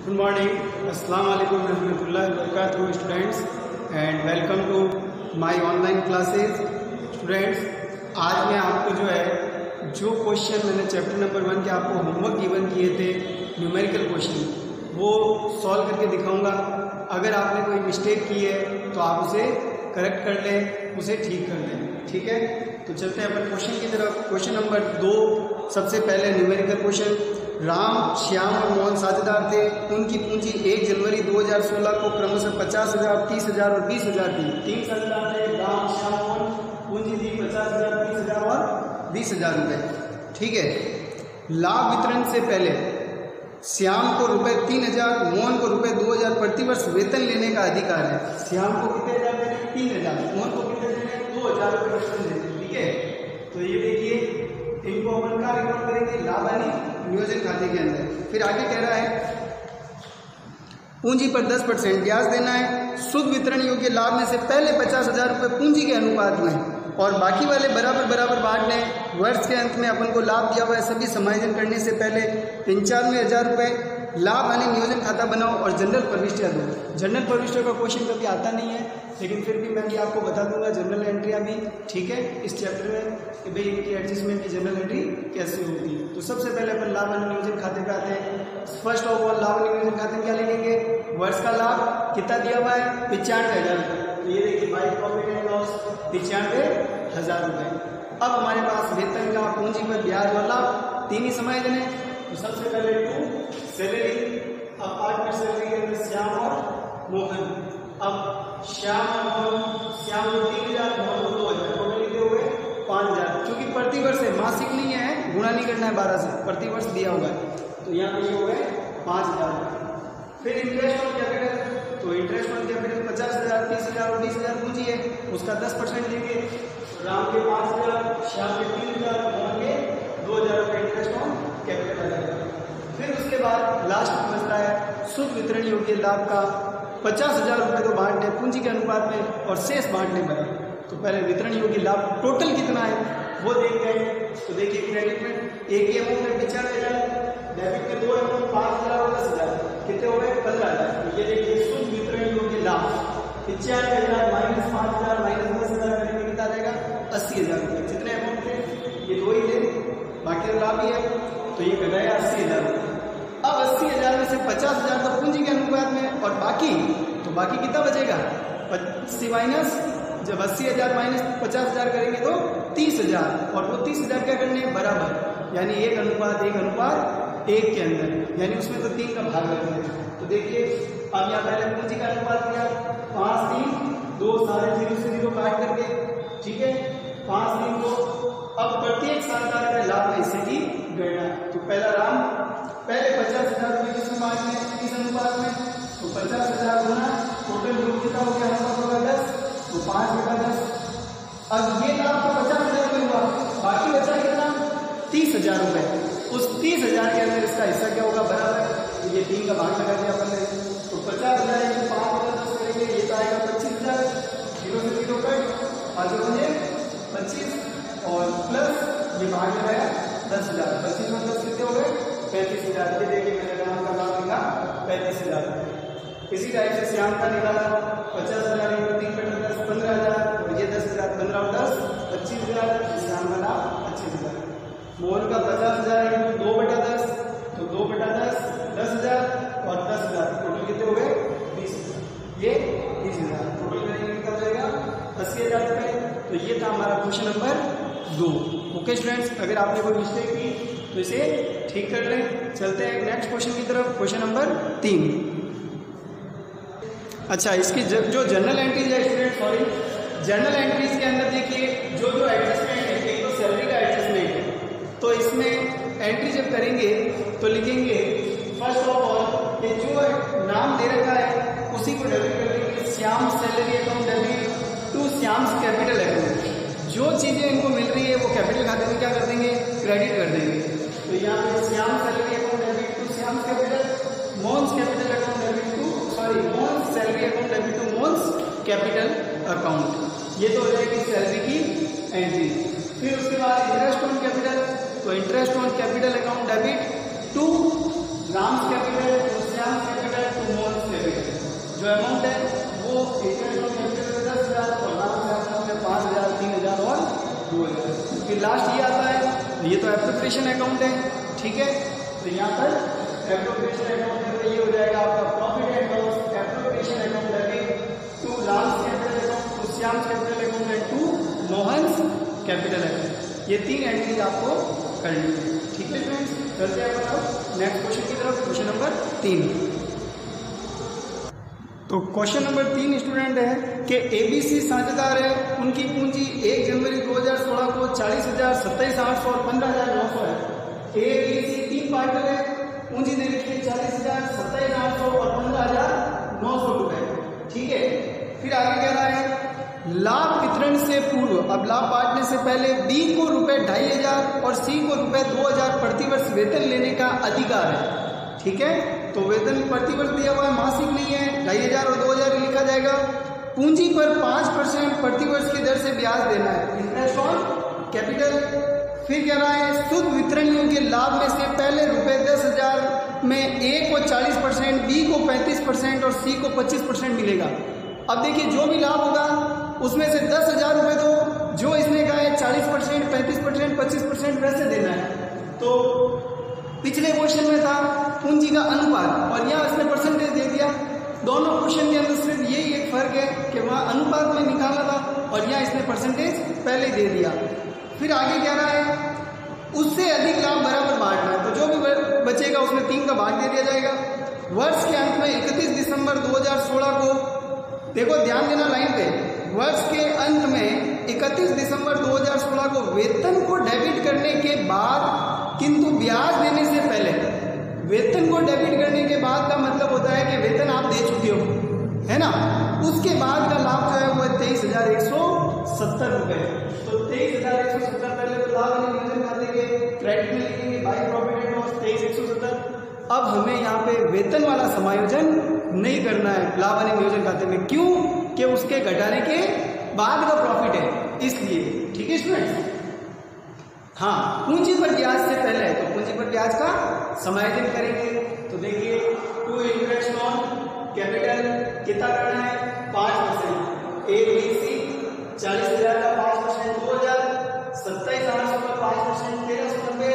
Good morning, अस्सलाम वालेकुम रहमतुल्लाहि व बरकातुहू students and welcome to my online classes. Students, आज मैं आपको जो क्वेश्चन मैंने चैप्टर नंबर 1 के आपको होमवर्क गिवन किए थे न्यूमेरिकल क्वेश्चन, वो सॉल्व करके दिखाऊंगा। अगर आपने कोई मिस्टेक की है तो आप उसे करेक्ट कर लें, उसे ठीक कर लें। ठीक है, तो चलते हैं अपन क्वेश्चन की तरफ। क्वेश्चन नंबर 2, सबसे पहले न्यूमेरिकल क्वेश्चन। राम, श्याम और मोहन साझेदार थे। उनकी पूंजी 1 जनवरी 2016 को क्रमशः 50,000, 30,000 और 20,000 थी। 3 साझेदार थे, राम, श्याम, मोहन। पूंजी थी 50,000, 30,000 और 20,000 रुपए। ठीक है, लाभ वितरण से पहले श्याम को रुपए 3,000, मोहन को रुपए 2,000 प्रतिवर्ष वेतन लेने का अधिकार है। श्याम को कितने हजार देने? 3,000। मोहन को कितने देने? 2,000 रुपये वेतन देने। ठीक है, तो ये देखिए, इनको अपन का रिकॉर्ड करेंगे लाभ हानि नियोजन खाते के अंदर। फिर आगे कह रहा है पूंजी पर 10% ब्याज देना है। शुद्ध वितरण योग्य लाभ में से पहले 50,000 रुपये पूंजी के अनुपात में और बाकी वाले बराबर बराबर बांटने। वर्ष के अंत में अपन को लाभ दिया हुआ है, सभी समायोजन करने से पहले 95,000 रुपये। लाभ हानि नियोजन खाता बनाओ और जनरल प्रविष्टियाँ दो। जनरल प्रविष्टियों का क्वेश्चन कभी आता नहीं है, लेकिन फिर भी मैं भी आपको बता दूंगा जनरल एंट्रियाँ भी। ठीक है, इस चैप्टर में कि भाई इनकी एडजस्टमेंट की जनरल एंट्री कैसे होती है। तो सबसे पहले अपन लाभ हानि नियोजन खाते पे आते हैं। फर्स्ट ऑफ ऑल लाभ हानि नियोजन खाते में क्या लिखेंगे? वर्ष का लाभ कितना दिया हुआ है? 95,000 रुपये। तो ये देखिए बाई प्रॉफिट एंड लॉस 95,000 रुपये। अब हमारे पास वेतन का, पूंजी पर ब्याज और लाभ 3 ही समायोजन है। तो सबसे पहले 2 सैलरी। अब पार्टनर सैलरी के अंदर श्याम और मोहन। अब श्याम को 3,000, मोहन को 2,000, टोटल कितने हो गए? 5,000। क्योंकि प्रतिवर्ष है, मासिक नहीं है, गुणा नहीं करना है 12 से, प्रतिवर्ष दिया हुआ है। तो यहाँ पे हो गए 5,000। फिर इंटरेस्ट ऑन कैपिटल। तो इंटरेस्ट ऑन कैपिटल 50,000, 30,000 और 20,000 पूंजी है, उसका 10% देंगे। राम के 5,000, श्याम के 3,000, मोहन के 2,000 रुपये इंटरेस्ट ऑन कैपिटल आ जाएगा। फिर उसके बाद लास्ट में बचता है शुद्ध वितरण योग्य लाभ का 50,000 रुपये तो बांटने पूंजी के अनुपात में और शेष बांटने पर। तो पहले वितरण योग्य लाभ टोटल कितना है वो देखते हैं। तो देखिए क्रेडिट में एक ही अमाउंट है 95,000, डेबिट में 2 अमाउंट 5,000 और 10,000, कितने हो गए? 15,000। तो ये देखिए शुद्ध वितरण योग्य लाभ 95,000 माइनस 5,000 माइनस 10,000 करेंगे कितना रहेगा? 80,000 रुपये। जितने अमाउंट थे ये 2 ही थे, बाकी लाभ ही है, तो ये कर रहा है 80,000 रुपये। अब 80,000 में से 50,000 तो पूंजी के अनुपात में और बाकी कितना बचेगा? 80 माइनस, जब 80,000 माइनस 50,000 करेंगे तो 30,000, और वो 30,000 क्या करने हैं? बराबर, यानी 1:1 के अंदर, यानी उसमें तो 3 का भाग लगता है। तो देखिए अब यहाँ पहले पूंजी का अनुपात किया 5, 3, 2, सारे 0 से 0 काट करके। ठीक है, 5, 3, 2। अब प्रत्येक साझेदार के लाभ में हिस्से की गणना। तो पहला राम पहले 50,000 रुपये किस अनुपात में? किस अनुपात में? तो 50,000 गुना टोटल योग कितना हो गया? अनुपात होगा 10, तो 5/10। अब ये लाभ तो 50,000 रुपये हुआ, बाकी बचा कितना? 30,000 रुपये। उस 30,000 के अंदर इसका हिस्सा क्या होगा? बराबर, तो ये 3 का भाग लगा दिया अपन ने। तो 50,000 में 5/10 करेंगे, ये तो आएगा 25,000। 0 से 0 कट, आज होंगे 25 और प्लस ये भाग लगाया 10,000। 25 में 10 कितने हो गए? 35,000। ये देखिए मैंने राम का लाभ लिखा 35,000। इसी टाइप से श्याम का निकाला 50,000 × 3/10 15,000, और ये 10,000, 15 और 10 25,000। श्याम का लाभ 25,000। मोहन का 50,000 × 2/10, तो 2/10 10,000 और 10,000, टोटल कितने हो गए? 20,000। ये 20,000 टोटल करेंगे कितना हो जाएगा? 80,000 रुपये। तो ये था हमारा क्वेश्चन नंबर 2। ओके स्टूडेंट्स, अगर आपने कोई मिस्टेक की तो इसे ठीक कर लें। चलते हैं नेक्स्ट क्वेश्चन की तरफ। Question number 3। अच्छा, इसकी जो जनरल एंट्रीज है स्टूडेंट, जनरल एंट्रीज के अंदर देखिए जो एडजस्टमेंट है, एक तो सैलरी का एडजस्टमेंट है। तो इसमें एंट्री जब करेंगे तो लिखेंगे फर्स्ट ऑफ ऑल कि जो नाम दे रखा है उसी को डेबिट कर देंगे। Shyam salary account debit to Shyam capital account. जो चीजें इनको मिल रही है वो कैपिटल खाते में क्या कर देंगे? क्रेडिट कर देंगे। तो यहाँ पे Shyam salary account debit to Shyam capital, Mohan capital account debit to Mohan salary account debit to Mohan capital account. ये तो हो जाएगी सैलरी की एंट्री। फिर उसके बाद इंटरेस्ट ऑन कैपिटल, तो interest on capital account debit to Ram's capital, तो श्याम लास्ट ये आता है, तो ये तो एप्रोप्रिएशन अकाउंट है, ठीक है। तो यहाँ पर एप्रोप्रिएशन अकाउंट है, तो ये हो जाएगा आपका profit and loss appropriation account लगे to Ram's capital account, to Shyam's capital account and to Mohan's capital account. ये 3 एंट्रीज आपको करनी है, ठीक है फ्रेंड्स। चलते हैं अपन नेक्स्ट क्वेश्चन की तरफ, क्वेश्चन नंबर 3। तो क्वेश्चन नंबर 3 स्टूडेंट है कि एबीसी साझेदार है, उनकी पूंजी 1 जनवरी 2016 को 40,000, 27,800 और 15,900 है। एबीसी 3 पार्टनर है, पूंजी दे रखी है 40,000, 27,800 और 15,900 रुपए, ठीक है। फिर आगे कह रहा है लाभ वितरण से पूर्व, अब लाभ बांटने से पहले बी को रुपए 2,500 और सी को रुपए 2,000 प्रतिवर्ष वेतन लेने का अधिकार है, ठीक है। तो वेतन प्रतिवर्ष दिया हुआ है, मासिक नहीं है, 2,500 और 2,000 लिखा जाएगा। पूंजी पर 5% प्रतिवर्ष की दर से ब्याज देना है, इंटरेस्ट ऑन कैपिटल। फिर कह रहा है शुद्ध वितरण योग्य लाभ में से पहले रुपए 10,000 में ए को 40%, बी को 35% और सी को 25% मिलेगा। अब देखिए जो भी लाभ होगा उसमें से 10,000 रुपये तो जो इसने कहा है 40%, 35%, 25% वैसे देना है। तो पिछले क्वेश्चन में था पूंजी का अनुपात और यहाँ इसने परसेंटेज दे दिया। दोनों क्वेश्चन के अंदर सिर्फ यही एक फर्क है कि वहाँ अनुपात में निकाला था और यहाँ इसने परसेंटेज पहले दे दिया। फिर आगे कह रहा है उससे अधिक लाभ बराबर बांटना है, तो जो भी बचेगा उसमें 3 का भाग दे दिया जाएगा। वर्ष के अंत में 31 दिसंबर 2016 को, देखो ध्यान देना लाइन पे, वर्ष के अंत में 31 दिसंबर 2016 को वेतन को डेबिट करने के बाद किंतु ब्याज देने से पहले, वेतन को डेबिट करने के बाद का मतलब होता है कि वेतन आप दे चुके हो, है ना। उसके बाद का लाभ जो है वो 23,170 रुपए। तो 23,170 पहले तो लाभ वाले नियोजन खाते के क्रेडिट में लिखेंगे बाई प्रॉफिट एंड लॉस 23,170। अब हमें यहाँ पे वेतन वाला समायोजन नहीं करना है लाभ वाले नियोजन खाते में, क्यों कि उसके घटाने के बाद का प्रॉफिट है, इसलिए, ठीक है स्टूडेंट। हाँ, पूंजी पर ब्याज से पहले, तो पूंजी पर ब्याज का समायोजन करेंगे। तो देखिए टू इंटरेस्ट ऑन कैपिटल कितना करना है 5%, ए बी सी 40,000 का 5%, 2,000, 27,800 का 5%, 1,390,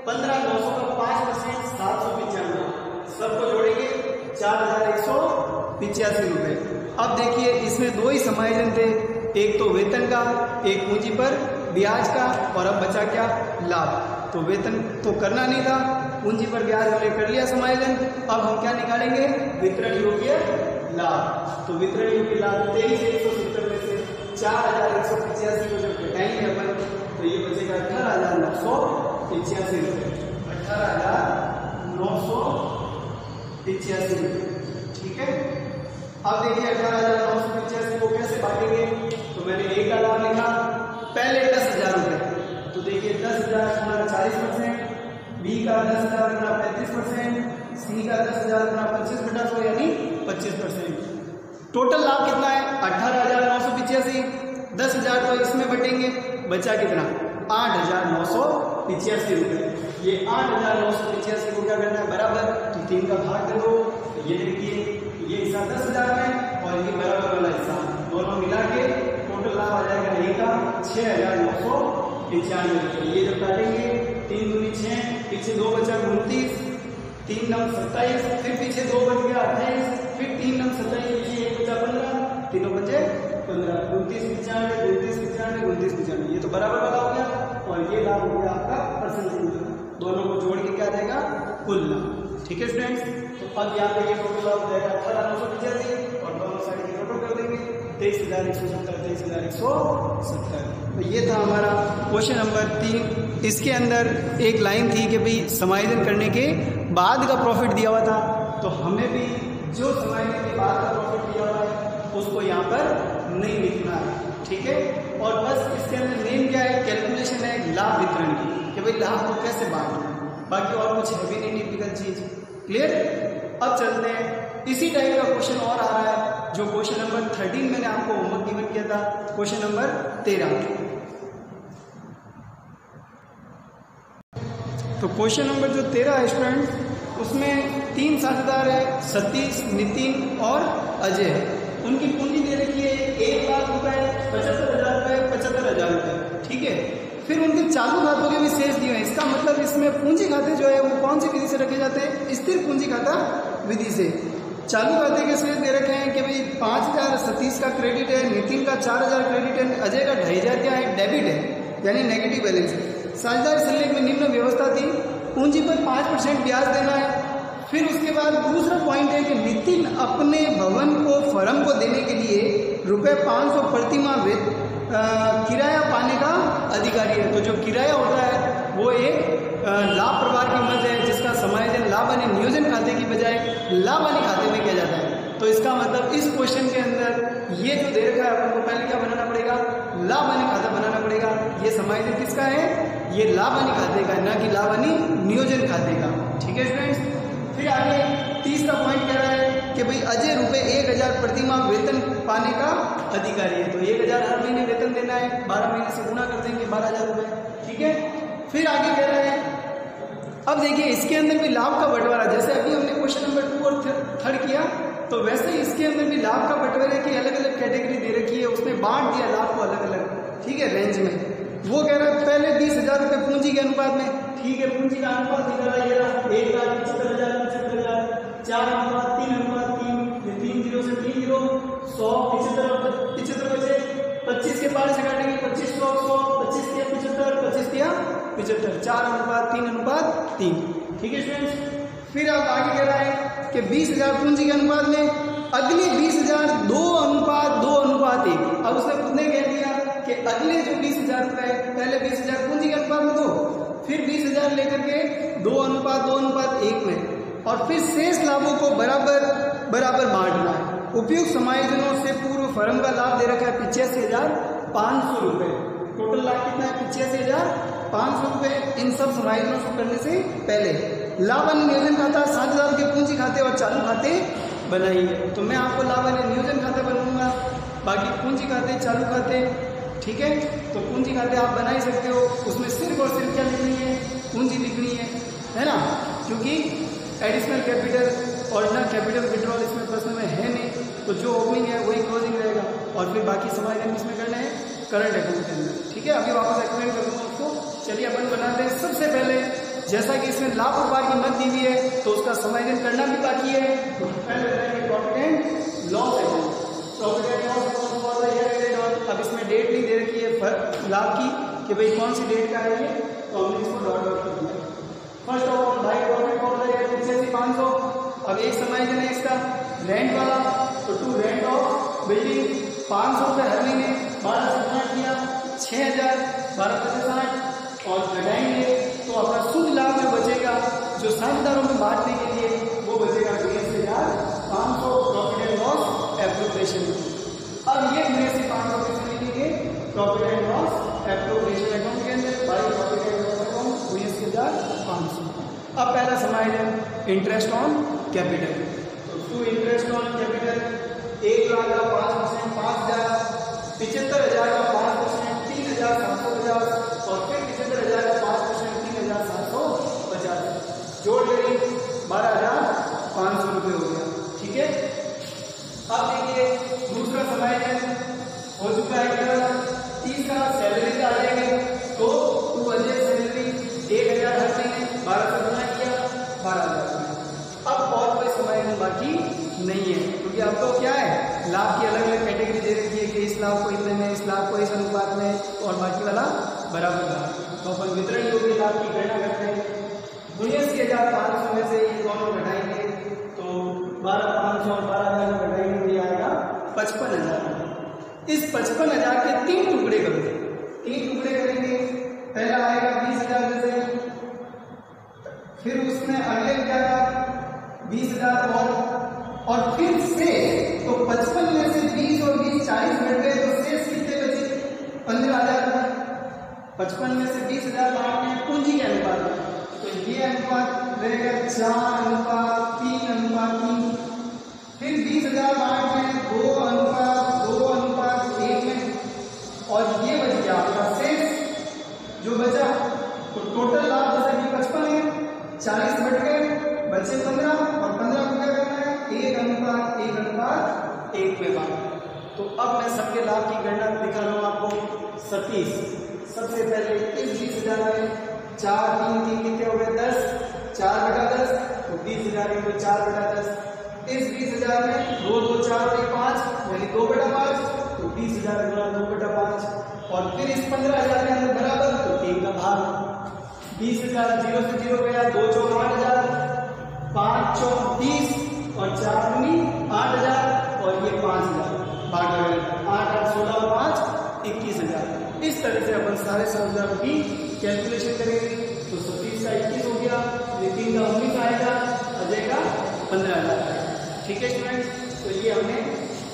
15,900 का 5%, 795, सबको जोड़ेंगे 4,185 रुपए। अब देखिए इसमें 2 ही समायोजन थे, एक तो वेतन का, एक पूंजी पर ब्याज का, और अब बचा क्या लाभ। तो वेतन तो करना नहीं था, पूंजी पर ब्याज हमने कर लिया समायोजन। अब हम क्या निकालेंगे वितरण योग्य लाभ। तो वितरण योग्य लाभ 23,170 में से 4,185 को जब घटाएंगे अपन तो ये बचेगा 18,985 रुपये, 18,985 रुपये, ठीक है। अब देखिए 18,985 को कैसे बांटेंगे, तो मैंने ए का लाभ लिखा पहले 10,000 रुपये। तो देखिए 10,000 गुना 40%, बी का 10,000 गुना 35%, सी का 10,000 गुना 25/100 यानी 25%। टोटल लाभ कितना है 18,985। 10,000 तो इसमें बटेंगे, बचा कितना 8,985 रुपये। ये 8,985 को क्या करना है बराबर, तो 3 का भाग दे दो। ये देखिए ये हिस्सा 10,000 में और ये बराबर वाला हिस्सा, दोनों मिला के टोटल लाभ आ जाएगा ए का 6,995 रुपये। ये जब काटेंगे 3 दूनी 6, पीछे 2 बचा 29, 3 नम 27, फिर पीछे 2 बच गया 28, फिर 3 नम 27, पीछे 1 बचा 15, तीनों बचे 15, 29, 95, 29, 95, 29, 95, ये तो बराबर वाला हो गया। और ये लाभ हो गया आपका परसेंटेज, दोनों को जोड़ के क्या जाएगा कुल लाभ, ठीक है स्टूडेंट्स। तो अब यहाँ पे ये टोटल लाभ हो जाएगा 18,985 और दोनों साइड की टोटल कर देंगे 23,170, 23,170। तो ये था हमारा क्वेश्चन नंबर 3। इसके अंदर एक लाइन थी कि भाई समायोजन करने के बाद का प्रॉफिट दिया हुआ था, तो हमें भी जो समायोजन के बाद का प्रॉफिट दिया हुआ है उसको यहाँ पर नहीं लिखना है, ठीक है। और बस इसके अंदर मेन क्या है, कैलकुलेशन है लाभ वितरण की कि भाई लाभ को कैसे बांटना है, बाकी और कुछ है भी नहीं टिपिकल चीज, क्लियर। अब चलते हैं, इसी टाइप का क्वेश्चन और आ रहा है जो क्वेश्चन नंबर 13 मैंने आपको होमवर्क गिवन किया था, क्वेश्चन नंबर 13। तो क्वेश्चन नंबर जो 13 है स्टूडेंट, उसमें 3 साझेदार है, सतीश, नितिन और अजय। उनकी पूंजी दे रखी है 1,00,000 रुपए, 75,000 रुपए, 75,000 रुपए, ठीक है। फिर उनके चालू खातों के भी शेष दिए हैं। इसका मतलब इसमें पूंजी खाते जो है वो कौन सी विधि से रखे जाते हैं? स्थिर पूंजी खाता विधि से। चालू खाते के शेष दे रखे हैं कि भाई 5,000 सतीश का क्रेडिट है, नितिन का 4,000 क्रेडिट है, अजय का 2,500 क्या है? डेबिट है, यानी नेगेटिव बैलेंस है। साझेदार सलेख में निम्न व्यवस्था थी, पूंजी पर 5% ब्याज देना है। फिर उसके बाद दूसरा पॉइंट है कि नितिन अपने भवन को फर्म को देने के लिए ₹500 प्रति माह किराया पाने का अधिकारी है। तो जो किराया होता है वो एक लाभ प्रवाह की मद है, जिसका समायोजन लाभ वाले नियोजन खाते की बजाय लाभ वाले खाते में किया जाता है। तो इसका मतलब इस क्वेश्चन के अंदर ये जो दे रखा है अपन को पहले क्या बनाना पड़ेगा? लाभ वाले खाता बनाना पड़ेगा। ये समायोजन किसका है? ये लाभ वाले खाते का, ना कि लाभ वाली नियोजन खाते का। ठीक है स्टूडेंट्स। फिर आगे तीसरा पॉइंट कह रहा है कि भाई अजय ₹1,000 प्रति माह वेतन पाने का अधिकारी है। तो 1,000 हर महीने वेतन देना है, 12 महीने से गुणा कर देंगे 12,000 रुपये। ठीक है। फिर आगे कह रहे हैं, अब देखिए इसके अंदर भी लाभ का बंटवारा, जैसे अभी हमने क्वेश्चन नंबर 2 और 3 किया, तो वैसे ही इसके अंदर भी लाभ का बंटवारे की अलग अलग कैटेगरी दे रखी है, उसने बांट दिया लाभ को अलग अलग। ठीक है, रेंज में। वो कह रहा है पहले 20,000 रुपये पूंजी के अनुपात में। ठीक है, पूंजी का अनुपात निकाला, ये 1,75,000, 4:3:3, 3 0 से 3 0, 100, 75 बचे, 25 के 12 से काटेंगे, 25 100, 25 के 75, 25 दिया 75, 4:3:3। ठीक है स्टूडेंट्स। फिर अब आगे कह रहा है कि 20,000 पूंजी के अनुपात में, अगले 20,000 2:1। अब उसने खुद ने कह दिया कि अगले जो 20,000 रुपए, पहले 20,000 पूंजी के अनुपात में दो, फिर 20,000 लेकर के 2:1 में, और फिर शेष लाभों को बराबर बांटना है। उपयुक्त समायोजनों से पूर्व फर्म का लाभ दे रखा है 85,500 रुपए। टोटल लाभ कितना है? 85,500 रुपए। इन सब समायोजनों को करने से पहले लाभ वाले नियोजन खाता, साझेदार के पूंजी खाते और चालू खाते बनाइए। तो मैं आपको लाभ वाले नियोजन खाता बनाऊंगा, बाकी पूंजी खाते, चालू खाते। ठीक है, तो पूंजी खाते आप बना ही सकते हो। उसमें सिर्फ और सिर्फ क्या लिखनी है? पूंजी लिखनी है ना, क्योंकि एडिशनल कैपिटल और ना कैपिटल विड्रॉल इसमें प्रश्न में है नहीं, तो जो ओपनिंग है वही क्लोजिंग रहेगा, और फिर बाकी समायोजन किसमें करना है? करंट अकाउंट के अंदर। ठीक है, अभी वापस एक्सप्लेन करूँगा आपको। चलिए अपन बनाते हैं। सबसे पहले जैसा कि इसमें लाभ प्रवाह की मद दी हुई है, तो उसका समायोजन करना भी बाकी है। तो पहले बताएंगे profit and loss account. Profit and loss account for the year ended, और अब इसमें डेट नहीं दे रखी है लाभ की कि भाई कौन सी डेट का है ये, तो हमने इसको डॉट कर दिया। First of all by profit for the year 85,500। अब एक समायोजन है इसका रेंट वाला, तो टू रेंट ऑफ बिल्डिंग 500 रुपये हर महीने, 12 से गुणा किया 6,000, 12 × 60, और घटाएंगे तो अपना शुद्ध लाभ जो बचेगा, जो साझेदारों में बांटने के लिए, वो बचेगा 83,500 प्रॉफिट एंड लॉस एप्रोप्रिएशन। अब ये 83,500 किसमें लिखेंगे? Profit and loss appropriation account के अंदर, by profit and loss account 83,500। अब पहला समायोजन इंटरेस्ट ऑन कैपिटल। तो टू इंटरेस्ट ऑन कैपिटल 1,00,000 का 5%, 5,000, 75,000 का 5%, 3,750, और फिर 75,000 का 5%, 3,750, जोड़ करिए 12,500 रुपये हो गया। ठीक है। अब देखिए दूसरा समायोजन हो चुका है क्या? तीसरा सैलरी का आ जाएंगे, तो टू अजय सैलरी 1,000 हर महीने, 12 से गुणा किया 12,000। अब और कोई समायोजन बाकी नहीं है, क्योंकि आपको क्या है, लाभ की अलग अलग कैटेगरी दे रखी है कि इस लाभ को इतने में, इस लाभ को इस अनुपात में, और बाकी वाला बराबर लाभ। तो अपन वितरण योग्य लाभ की गणना करते हैं। 79,500 में से ये दोनों घटाएंगे, तो 12,500 और 12,000 में घटाएंगे, तो ये आएगा 55,000। इस 55,000 के 3 टुकड़े करोगे, 3 टुकड़े करेंगे। पहला आएगा 20,000 में से, फिर उसमें अगले क्या था 20,000 और फिर से, तो 55 में से 20 और 20 40 घट गए, तो शेष कितने बचे? 15,000। 55 में से 20,000 बांटने हैं पूंजी के अनुपात में, तो ये अनुपात रहेगा 4:3:3। फिर 20,000 बांटने हैं 2:1 में, और ये बच गया आपका शेष जो बचा। तो टोटल लाभ जैसे कि 55 है, 40 घट गए, बचे 15, और 15 को क्या करना है? 1:1 में बांटना। तो अब मैं सबके लाभ की गणना दिखा रहा हूँ आपको। सबसे पहले इस 20,000 में 4 3 3 कितने हो गए 10, 4 बटा 10, तो 20,000 में 4 बटा 10। इस 20,000 में 2 2 4 और 5 यानी 2 बटा 5, तो 20,000 गुना 2 बटा 5। और फिर इस 15,000 के अंदर बराबर तो 3 का भाग। 20,000 0 से 0 गया, 2 चौक 8,000, 5 चौक 30 और 4 दूनी 8,000 और ये 5,000 भाग लगेगा। 8 8 16 और 5 21,000। इस तरह से अपन सारे 7,000 की कैलकुलेशन करेंगे। तो 37 का 21 हो गया, ये 3 का 19 आएगा, अजय का 15,000। ठीक है स्टूडेंट्स, तो ये हमने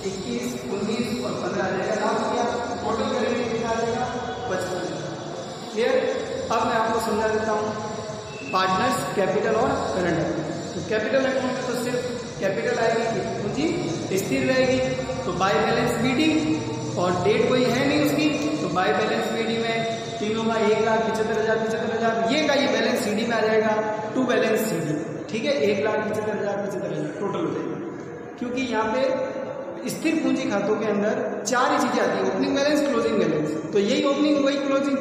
21 19 और 15,000 का नाम किया। टोटल करेंगे कितना आ जाएगा 55,000। क्लियर। अब मैं आपको समझा देता हूँ पार्टनर्स, कैपिटल और करंट अकाउंट। तो कैपिटल अकाउंट में तो सिर्फ कैपिटल आएगी, पूंजी स्थिर रहेगी, तो बाय बैलेंस बीडी और डेट कोई है नहीं उसकी, तो बाय बैलेंस बीडी में तीनों का 1,75,000 ये का ये बैलेंस सीडी में आ जाएगा, टू बैलेंस सीडी। ठीक है, 1,75,000 टोटल हो जाएगा। क्योंकि यहाँ पे स्थिर पूंजी खातों के अंदर 4 ही चीजें आती है, ओपनिंग बैलेंस, क्लोजिंग बैलेंस। तो यही ओपनिंग वही क्लोजिंग।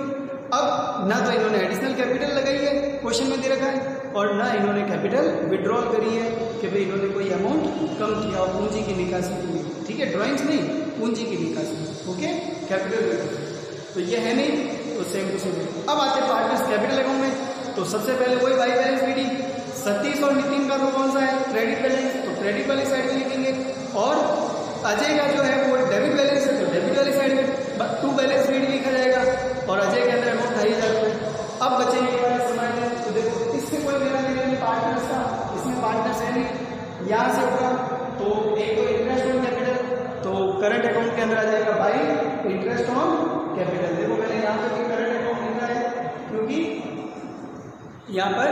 अब ना तो इन्होंने एडिशनल कैपिटल लगाई है, क्वेश्चन में दे रखा है, और ना इन्होंने कैपिटल विड्रॉल करी है कि भाई इन्होंने कोई अमाउंट कम किया और पूंजी की निकासी की। ठीक है, ड्राइंग्स नहीं, पूंजी की निकासी। ओके, कैपिटल विड्रॉल तो ये है नहीं, तो सेम टू सेम। अब आते हैं पार्टनर्स कैपिटल अकाउंट में। तो सबसे पहले वही बाई बैलेंस बीडी। सतीश और नितिन का तो कौन सा है, क्रेडिट बैलेंस, तो क्रेडिट वाली साइड में लिखेंगे। और अजय का जो है वो डेबिट बैलेंस है, तो डेबिट वाली साइड में टू बैलेंस बीडी लिखा जाएगा। और अजय के अंदर अमाउंट 2,500 रुपये। अब बचेंगे वाले समाज में, तो देखो इससे कोई मेरा नहीं पार्टनर्स का, इसमें पार्टनर्स है नहीं, यहाँ से होगा तो एक तो इंटरेस्ट ऑन कैपिटल, तो करंट अकाउंट के अंदर आ जाएगा बाई इंटरेस्ट ऑन कैपिटल। देखो मैंने यहाँ पे करंट अकाउंट लिखा है, क्योंकि यहाँ पर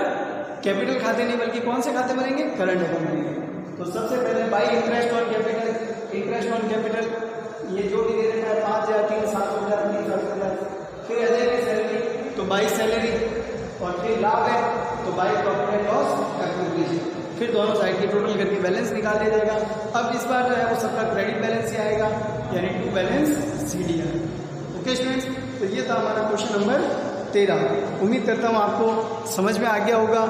कैपिटल खाते नहीं बल्कि कौन से खाते बनेंगे, करंट अकाउंट बनेंगे। तो सबसे पहले by interest on capital. Interest on capital ये जो भी दे रखा है 5,000 3 7,000 3 7,000। फिर अजय की सैलरी, तो बाई सैलरी। और फिर लाभ है तो by profit and loss application. फिर दोनों साइड की टोटल करके बैलेंस निकाल दिया जाएगा। अब इस बार जो है वो सबका क्रेडिट बैलेंस ही आएगा, यानी टू बैलेंस सीडी है। ओके स्टूडेंट्स, तो ये था हमारा क्वेश्चन नंबर 13। उम्मीद करता हूँ आपको समझ में आ गया होगा।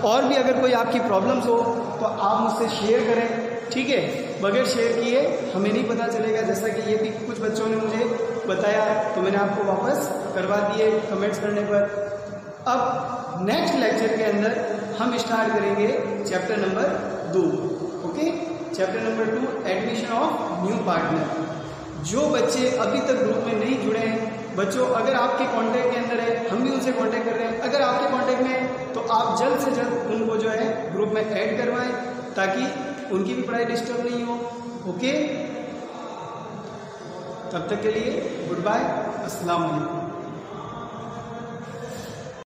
और भी अगर कोई आपकी प्रॉब्लम्स हो तो आप मुझसे शेयर करें। ठीक है, बगैर शेयर किए हमें नहीं पता चलेगा। जैसा कि ये भी कुछ बच्चों ने मुझे बताया, तो मैंने आपको वापस करवा दिए कमेंट्स करने पर। अब नेक्स्ट लेक्चर के अंदर हम स्टार्ट करेंगे chapter number 2। Okay, chapter number 2 admission of new partner. जो बच्चे अभी तक ग्रुप में नहीं जुड़े हैं, बच्चों अगर आपके कांटेक्ट के अंदर है, हम भी उनसे कांटेक्ट कर रहे हैं, अगर आपके कांटेक्ट में है तो आप जल्द से जल्द उनको जो है ग्रुप में ऐड करवाएं, ताकि उनकी भी पढ़ाई डिस्टर्ब नहीं हो। ओके, तब तक के लिए गुड बाय, अस्सलाम वालेकुम।